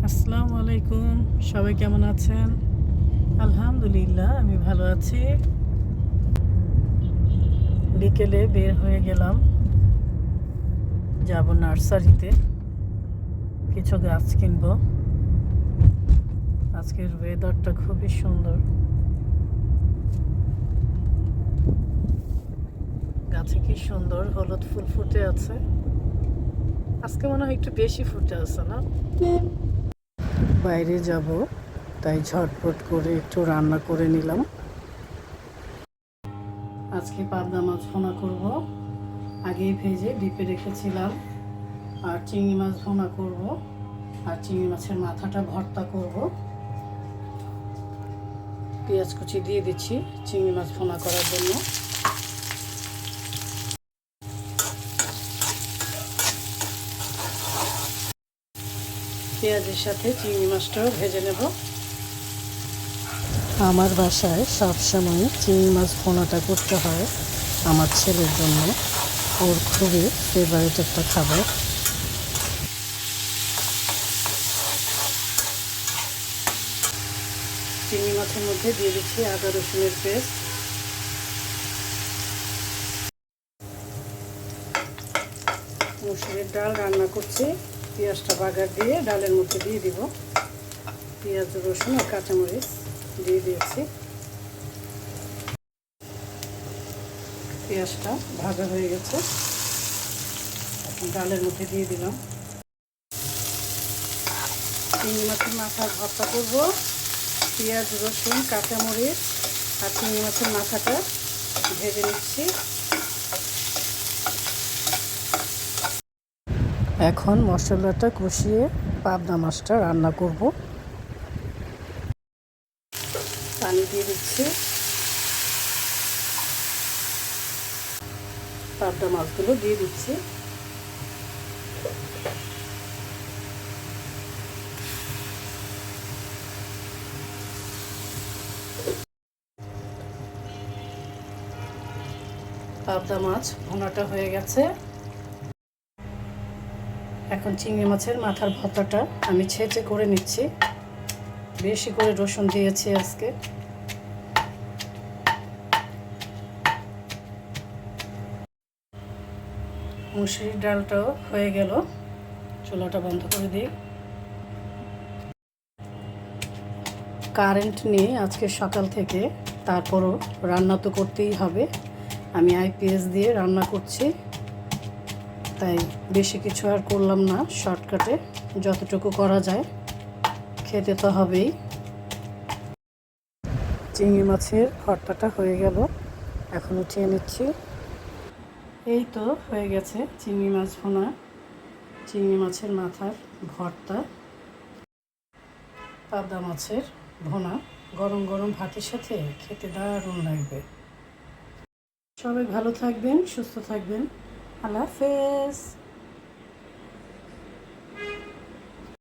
আসসালামু আলাইকুম। সবাই কেমন আছেন? আলহামদুলিল্লাহ আমি ভালো আছি। বিকেলে বের হয়ে গেলাম, যাব নার্সারিতে, কিছু গাছ কিনবো। আজকের ওয়েদারটা খুবই সুন্দর, গাছে কি সুন্দর হলুদ ফুল ফুটে আছে। আজকে মনে হয় একটু বেশি ফুটে আছে না? বাইরে যাব, তাই ঝটপট করে একটু রান্না করে নিলাম। আজকে পাবদা মাছ ভুনা করব। আগেই ভেজে ডিপে রেখেছিলাম। আর চিংড়ি মাছ ভুনা করব, আর চিংড়ি মাছের মাথাটা ভর্তা করব। পেঁয়াজ কুচি দিয়ে দিচ্ছি চিংড়ি মাছ ভুনা করার জন্য। পেঁয়াজের সাথে চিংড়ি মাছটাও ভেজে নেব। আমার বাসায় সবসময় চিংড়ি মাছ ভুনাটা করতে হয় আমার ছেলের জন্য। ওর খুবই ফেভারিট একটা খাবার। চিংড়ি মাছের মধ্যে দিয়ে দিচ্ছি আদা রসুনের পেস্ট। মুসুরির ডাল রান্না করছি, পেঁয়াজটা বাগার দিয়ে ডালের মধ্যে দিয়ে দিব। পেঁয়াজ রসুন আর কাঁচামরিচ দিয়ে দিয়েছি। পেঁয়াজটা ভাজা হয়ে গেছে, এখন ডালের মধ্যে দিয়ে দিলাম। চিংড়ি মাছের মাথা ভর্তা করব। পেঁয়াজ রসুন কাঁচামরিচ আর চিংড়ি মাছের মাথাটা ভেজে নিচ্ছি। এখন মশলাটা কষিয়ে পাবদা মাছটা রান্না করব। পানি দিয়ে দিচ্ছি। পাবদা মাছগুলো দিয়ে দিচ্ছি। পাবদা মাছ ভুনাটা হয়ে গেছে। এখন চিংড়ি মাছের মাথার ভর্তাটা আমি ছেঁচে করে নিচ্ছি। বেশি করে রসুন দিয়েছি আজকে। মুসুরির ডালটাও হয়ে গেল, চুলাটা বন্ধ করে দিই। কারেন্ট নেই আজকে সকাল থেকে, তারপরও রান্না তো করতেই হবে। আমি আইপিএস দিয়ে রান্না করছি, তাই বেশি কিছু আর করলাম না। শর্টকাটে যতটুকু করা যায়, খেতে তো হবেই। চিংড়ি মাছের ভর্তাটা হয়ে গেল, এখন উঠিয়ে নিচ্ছি। এই তো হয়ে গেছে চিংড়ি মাছ ভুনা, চিংড়ি মাছের মাথার ভর্তা, পাবদা মাছের ভুনা। গরম গরম ভাতের সাথে খেতে দারুণ লাগবে। সবাই ভালো থাকবেন, সুস্থ থাকবেন। আল্লাহ হাফেজ।